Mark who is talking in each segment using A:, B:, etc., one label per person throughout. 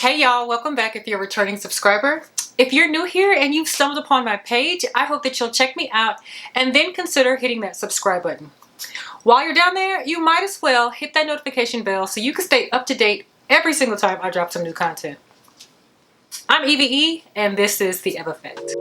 A: Hey y'all, welcome back if you're a returning subscriber. If you're new here and you've stumbled upon my page, I hope that you'll check me out and then consider hitting that subscribe button. While you're down there, you might as well hit that notification bell so you can stay up to date every single time I drop some new content. I'm EVE and this is The Ebb Effect.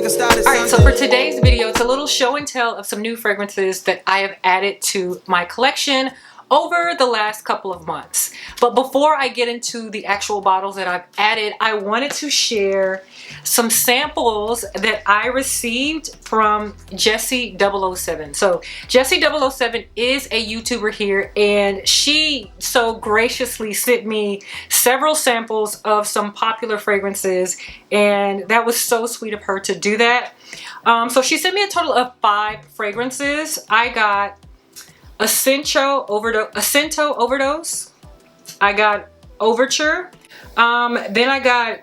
A: Alright, so for today's video, it's a little show and tell of some new fragrances that I have added to my collection over the last couple of months. But before I get into the actual bottles that I've added, I wanted to share some samples that I received from Jessie 007. So Jessie 007 is a YouTuber here, and she so graciously sent me several samples of some popular fragrances, and that was so sweet of her to do that. So she sent me a total of 5 fragrances. I got Acento Overdose. I got Overture. Then I got,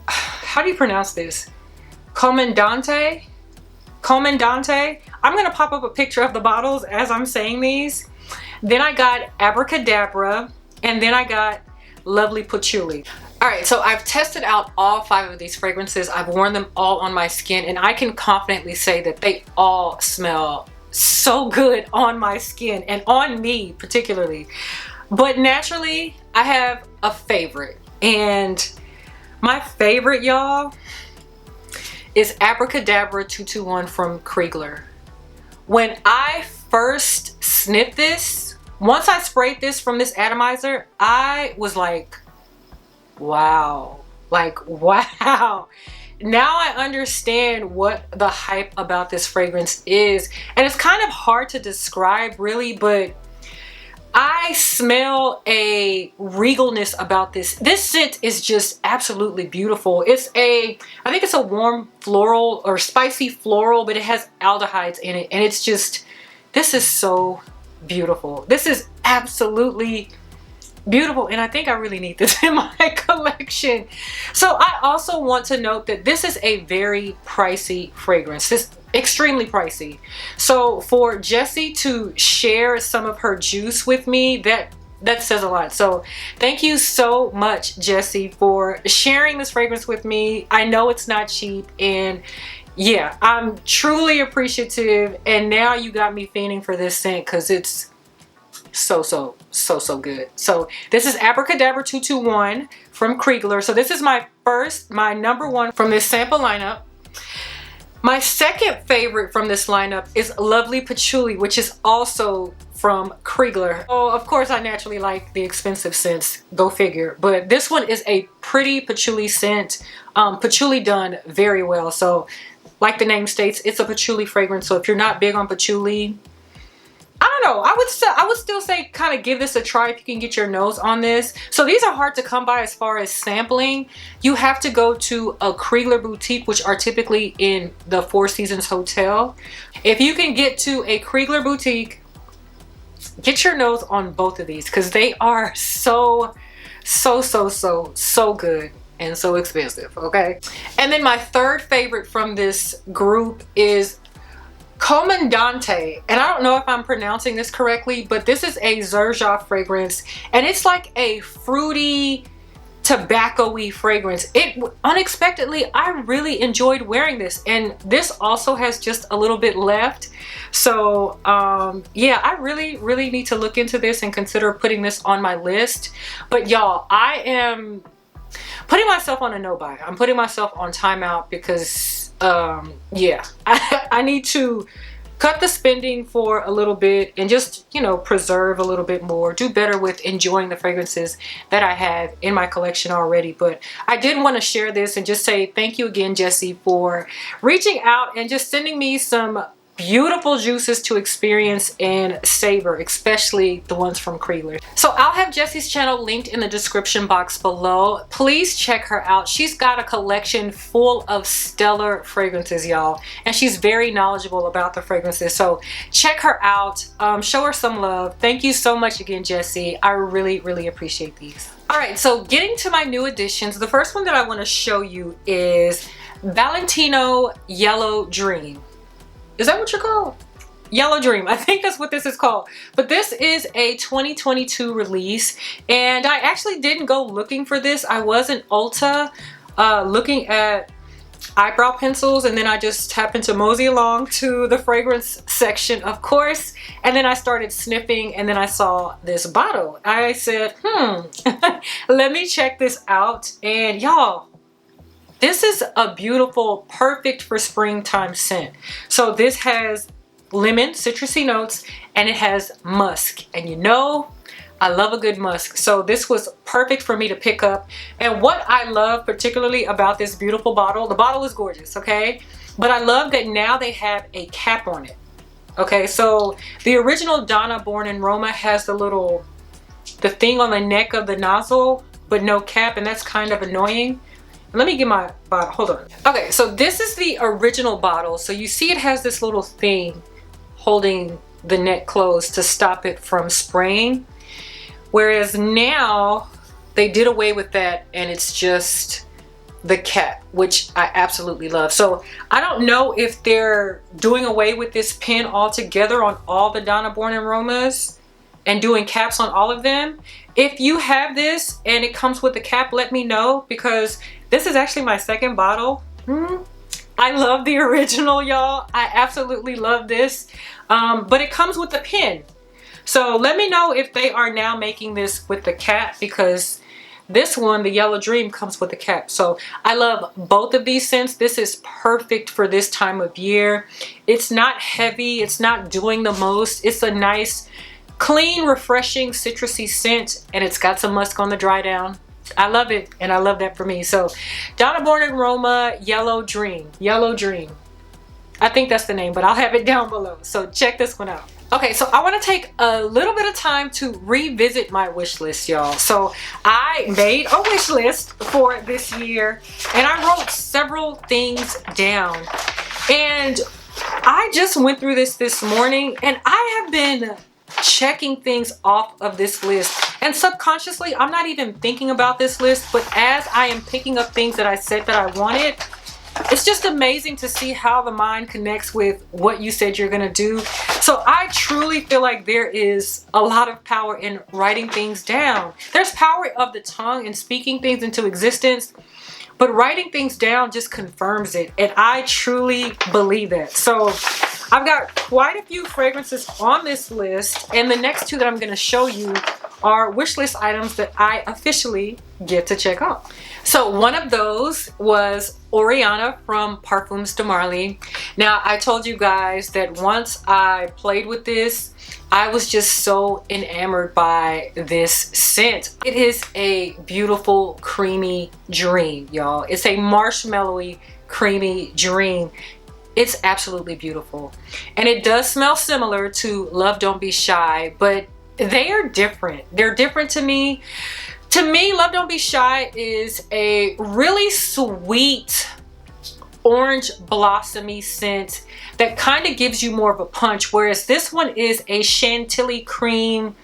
A: how do you pronounce this? Comandante. I'm gonna pop up a picture of the bottles as I'm saying these. Then I got Abracadabra, and then I got Lovely Patchouli. Alright, so I've tested out all 5 of these fragrances. I've worn them all on my skin, and I can confidently say that they all smell so good on my skin and on me particularly. But naturally, I have a favorite, and my favorite, y'all, is Abracadabra 221 from Kriegler. When I first sniffed this, once I sprayed this from this atomizer, I was like, wow, wow. Now I understand what the hype about this fragrance is, and it's kind of hard to describe really, but I smell a regalness about this. This scent is just absolutely beautiful. I think it's a warm floral or spicy floral, but it has aldehydes in it, and it's just, this is so beautiful. This is absolutely beautiful, and I think I really need this in my collection. So I also want to note that this is a very pricey fragrance. This extremely pricey. So for Jessie to share some of her juice with me, that says a lot. So thank you so much, Jessie, for sharing this fragrance with me. I know it's not cheap, and yeah, I'm truly appreciative, and now you got me fiending for this scent because it's so good. So this is Abracadabra 221 from Kriegler. So this is my number 1 from this sample lineup. My second favorite from this lineup is Lovely Patchouli, which is also from Kriegler. Oh, of course I naturally like the expensive scents, go figure, but this one is a pretty patchouli scent. Patchouli done very well. So like the name states, it's a patchouli fragrance. So if you're not big on patchouli, I don't know, I would still say kind of give this a try if you can get your nose on this. So these are hard to come by as far as sampling. You have to go to a Kriegler boutique, which are typically in the Four Seasons Hotel. If you can get to a Kriegler boutique, get your nose on both of these because they are so good and so expensive, okay? And then my third favorite from this group is Comandante, and I don't know if I'm pronouncing this correctly, but this is a Xerjoff fragrance, and it's like a fruity, tobacco-y fragrance. Unexpectedly, I really enjoyed wearing this, and this also has just a little bit left. So yeah, I really need to look into this and consider putting this on my list. But y'all, I am putting myself on a no-buy. I'm putting myself on timeout because yeah, I need to cut the spending for a little bit and just, you know, preserve a little bit more, do better with enjoying the fragrances that I have in my collection already. But I did want to share this and just say thank you again, Jessie, for reaching out and just sending me some beautiful juices to experience and savor, especially the ones from Kriegler. So I'll have Jessie's channel linked in the description box below. Please check her out. She's got a collection full of stellar fragrances, y'all, and she's very knowledgeable about the fragrances. So check her out, show her some love. Thank you so much again, Jessie. I really appreciate these. All right, so getting to my new additions, the first one that I want to show you is Valentino Yellow Dream. Is that what you're called? Yellow Dream. I think that's what this is called. But this is a 2022 release. And I actually didn't go looking for this. I was in Ulta looking at eyebrow pencils, and then I just happened to mosey along to the fragrance section, of course, and then I started sniffing, and then I saw this bottle. I said, let me check this out. And y'all, this is a beautiful, perfect for springtime scent. So this has lemon, citrusy notes, and it has musk, and you know I love a good musk, so this was perfect for me to pick up. And what I love particularly about this beautiful bottle, the bottle is gorgeous, okay? But I love that now they have a cap on it. Okay, so the original Donna Born in Roma has the thing on the neck of the nozzle, but no cap, and that's kind of annoying. Let me get my bottle, hold on. Okay, so this is the original bottle. So you see it has this little thing holding the neck closed to stop it from spraying. Whereas now they did away with that, and it's just the cap, which I absolutely love. So I don't know if they're doing away with this pen altogether on all the Donna Born in Romas and doing caps on all of them. If you have this and it comes with the cap, let me know, because this is actually my second bottle. I love the original, y'all. I absolutely love this, but it comes with the pen. So let me know if they are now making this with the cap, because this one, the Yellow Dream, comes with the cap. So I love both of these scents. This is perfect for this time of year. It's not heavy. It's not doing the most. It's a nice, clean, refreshing, citrusy scent, and it's got some musk on the dry down. I love it, and I love that for me. So Donna Born in Roma, Yellow Dream. Yellow Dream. I think that's the name, but I'll have it down below. So check this one out. Okay, so I want to take a little bit of time to revisit my wish list, y'all. So I made a wish list for this year, and I wrote several things down. And I just went through this morning, and I have been checking things off of this list. And subconsciously, I'm not even thinking about this list, but as I am picking up things that I said that I wanted, it's just amazing to see how the mind connects with what you said you're gonna do. So I truly feel like there is a lot of power in writing things down. There's power of the tongue and speaking things into existence, but writing things down just confirms it. And I truly believe that. So I've got quite a few fragrances on this list, and the next two that I'm gonna show you are wish list items that I officially get to check off. So one of those was Oriana from Parfums de Marly. Now, I told you guys that once I played with this, I was just so enamored by this scent. It is a beautiful, creamy dream, y'all. It's a marshmallowy, creamy dream. It's absolutely beautiful. And it does smell similar to Love Don't Be Shy, but they are different. They're different to me. To me, Love Don't Be Shy is a really sweet orange blossomy scent that kind of gives you more of a punch, whereas this one is a chantilly cream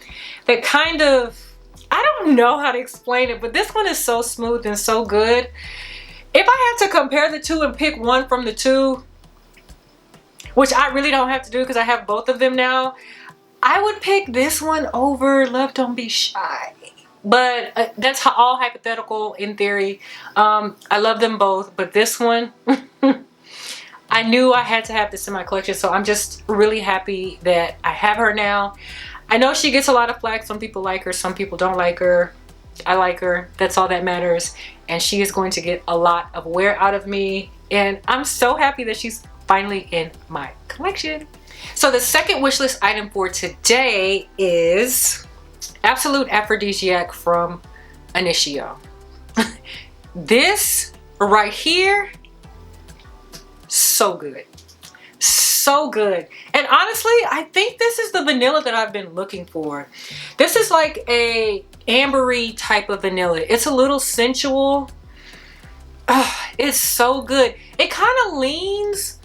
A: that kind of, I don't know how to explain it, but this one is so smooth and so good. If I had to compare the two and pick one from the two, which I really don't have to do because I have both of them now, I would pick this one over Love Don't Be Shy. But that's all hypothetical in theory. I love them both, but this one, I knew I had to have this in my collection, so I'm just really happy that I have her now. I know she gets a lot of flack. Some people like her, some people don't like her. I like her. That's all that matters. And she is going to get a lot of wear out of me. And I'm so happy that she's finally in my collection. So the second wishlist item for today is Absolute Aphrodisiac from Initio. This right here, so good. So good. And honestly, I think this is the vanilla that I've been looking for. This is like a ambery type of vanilla. It's a little sensual. It's so good. It kind of leans,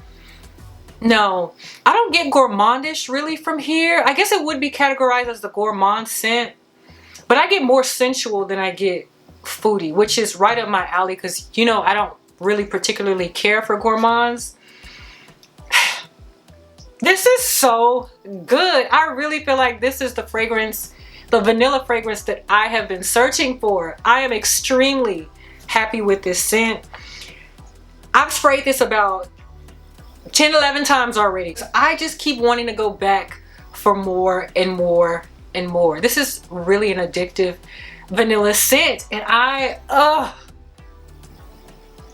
A: no, I don't get gourmandish really from here. I guess it would be categorized as the gourmand scent, but I get more sensual than I get foodie, which is right up my alley because, you know, I don't really particularly care for gourmands. This is so good. I really feel like this is the fragrance, the vanilla fragrance that I have been searching for. I am extremely happy with this scent. I've sprayed this about 10, 11 times already. So I just keep wanting to go back for more and more and more. This is really an addictive vanilla scent, and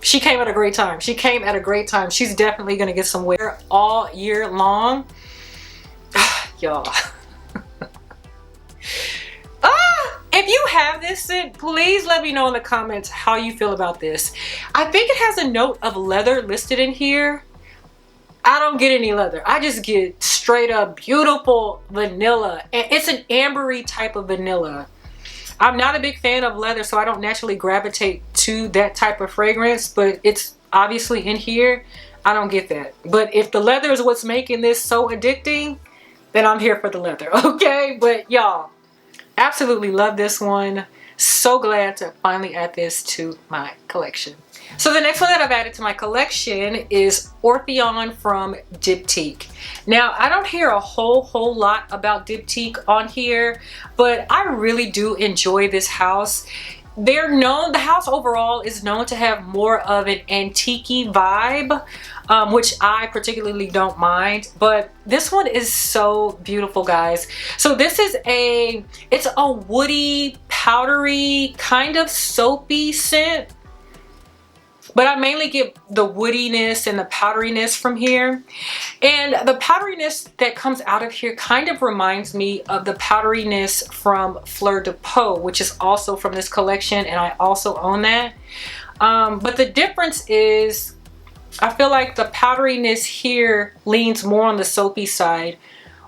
A: she came at a great time. She came at a great time. She's definitely gonna get some wear all year long. Y'all. If you have this scent, please let me know in the comments how you feel about this. I think it has a note of leather listed in here. I don't get any leather. I just get straight up beautiful vanilla. And it's an ambery type of vanilla. I'm not a big fan of leather, so I don't naturally gravitate to that type of fragrance, but it's obviously in here. I don't get that. But if the leather is what's making this so addicting, then I'm here for the leather, okay? But y'all, absolutely love this one. So glad to finally add this to my collection. So the next one that I've added to my collection is Orpheon from Diptyque. Now, I don't hear a whole lot about Diptyque on here, but I really do enjoy this house. They're known, the house overall is known to have more of an antique-y vibe, which I particularly don't mind, but this one is so beautiful, guys. So this is it's a woody, powdery, kind of soapy scent, but I mainly get the woodiness and the powderiness from here. And the powderiness that comes out of here kind of reminds me of the powderiness from Fleur de Peau, which is also from this collection, and I also own that. But the difference is, I feel like the powderiness here leans more on the soapy side,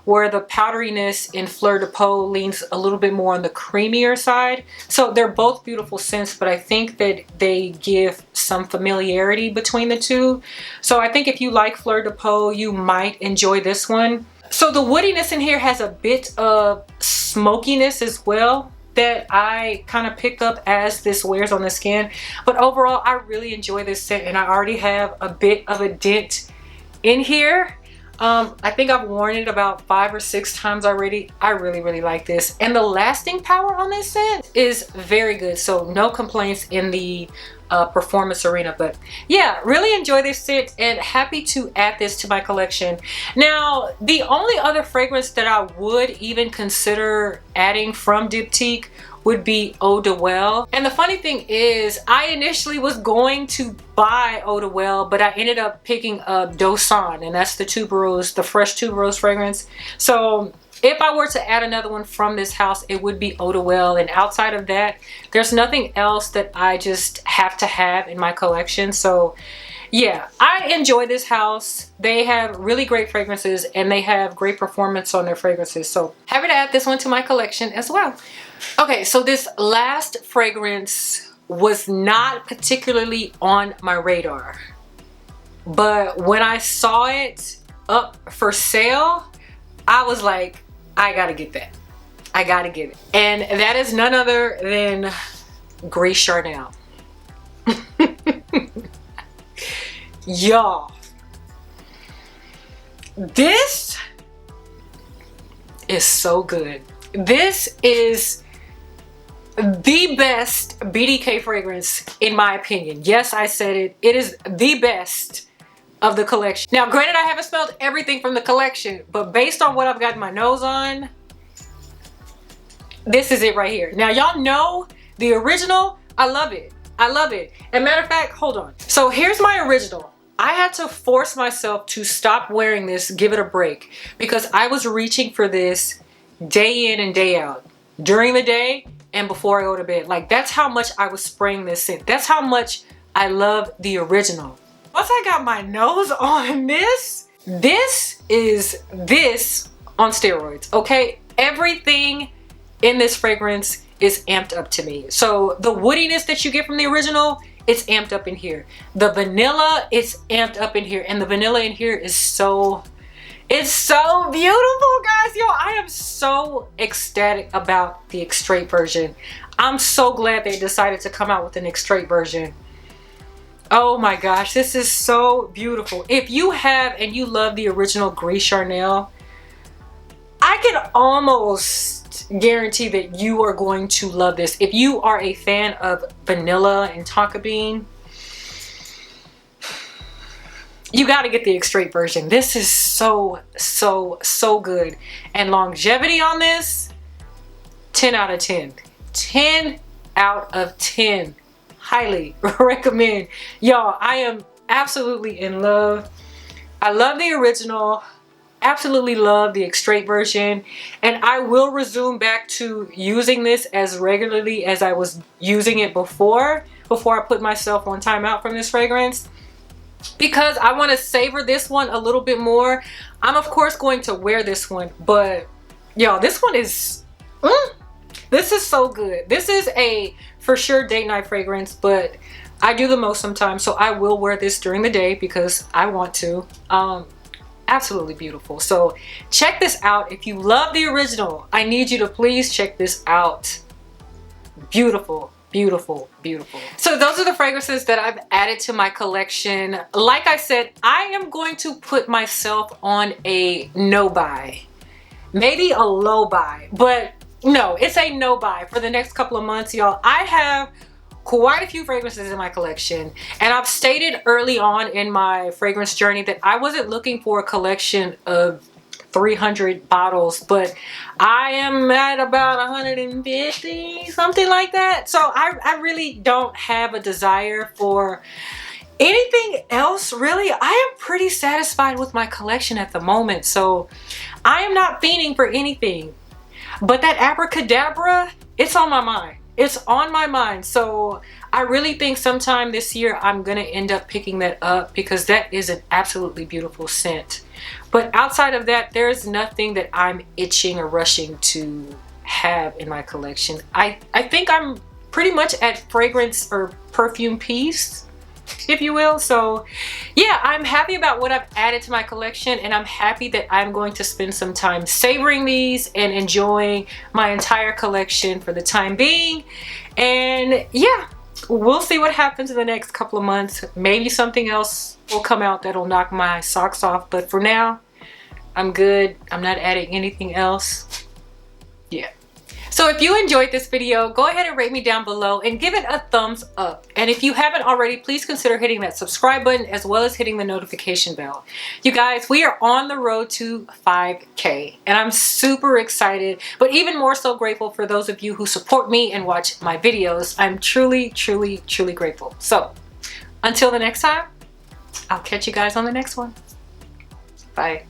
A: where the powderiness in Fleur de Peau leans a little bit more on the creamier side. So they're both beautiful scents, but I think that they give some familiarity between the two. So I think if you like Fleur de Peau, you might enjoy this one. So the woodiness in here has a bit of smokiness as well that I kind of pick up as this wears on the skin. But overall, I really enjoy this scent, and I already have a bit of a dent in here. I think I've worn it about 5 or 6 times already. I really like this, and the lasting power on this scent is very good, so no complaints in the performance arena. But yeah, really enjoy this scent and happy to add this to my collection. Now, the only other fragrance that I would even consider adding from Diptyque would be Eau de Well. And the funny thing is, I initially was going to buy Eau de Well, but I ended up picking up Dosan, and that's the tuberose, the fresh tuberose fragrance. So if I were to add another one from this house, it would be Eau de Well. And outside of that, there's nothing else that I just have to have in my collection. So yeah, I enjoy this house. They have really great fragrances, and they have great performance on their fragrances. So happy to add this one to my collection as well. Okay, so this last fragrance was not particularly on my radar, but when I saw it up for sale, I was like, I gotta get that. I gotta get it. And that is none other than Gris Chardonnay. Y'all, this is so good. This is the best BDK fragrance in my opinion. Yes, I said it. It is the best of the collection. Now, granted, I haven't smelled everything from the collection, but based on what I've got my nose on, this is it right here. Now, y'all know the original. I love it. I love it. And matter of fact, hold on. So here's my original. I had to force myself to stop wearing this, give it a break, because I was reaching for this day in and day out, during the day and before I go to bed. Like, that's how much I was spraying this scent. That's how much I love the original. Once I got my nose on this is this on steroids, okay? Everything in this fragrance is amped up to me. So the woodiness that you get from the original, it's amped up in here. The vanilla, it's amped up in here. And the vanilla in here is so, it's so beautiful, guys. Yo, I am so ecstatic about the extrait version. I'm so glad they decided to come out with an extrait version. Oh my gosh, this is so beautiful. If you have and you love the original Gris Charnel, I can almost guarantee that you are going to love this. If you are a fan of vanilla and tonka bean, you got to get the extrait version. This is so good. And longevity on this, 10 out of 10. 10 out of 10. Highly recommend. Y'all, I am absolutely in love. I love the original. Absolutely love the extrait version. And I will resume back to using this as regularly as I was using it before I put myself on timeout from this fragrance, because I want to savor this one a little bit more. I'm of course going to wear this one, but y'all, this one is this is so good. This is a for sure date night fragrance, but I do the most sometimes, so I will wear this during the day because I want to. Absolutely beautiful. So check this out. If you love the original, I need you to please check this out. Beautiful, beautiful, beautiful. So those are the fragrances that I've added to my collection. Like I said, I am going to put myself on a no buy, maybe a low buy, but no, it's a no buy for the next couple of months, y'all. I have quite a few fragrances in my collection, and I've stated early on in my fragrance journey that I wasn't looking for a collection of 300 bottles, but I am at about 150, something like that. So I really don't have a desire for anything else, really. I am pretty satisfied with my collection at the moment, so I am not fiending for anything. But that Abracadabra, it's on my mind. It's on my mind. So I really think sometime this year I'm gonna end up picking that up, because that is an absolutely beautiful scent. But outside of that, there's nothing that I'm itching or rushing to have in my collection. I think I'm pretty much at fragrance or perfume peace, if you will. So yeah, I'm happy about what I've added to my collection, and I'm happy that I'm going to spend some time savoring these and enjoying my entire collection for the time being. And yeah, we'll see what happens in the next couple of months. Maybe something else will come out that'll knock my socks off, but for now I'm good. I'm not adding anything else. Yeah. So if you enjoyed this video, go ahead and rate me down below and give it a thumbs up. And if you haven't already, please consider hitting that subscribe button as well as hitting the notification bell. You guys, we are on the road to 5K, and I'm super excited, but even more so grateful for those of you who support me and watch my videos. I'm truly, truly, truly grateful. So until the next time, I'll catch you guys on the next one. Bye.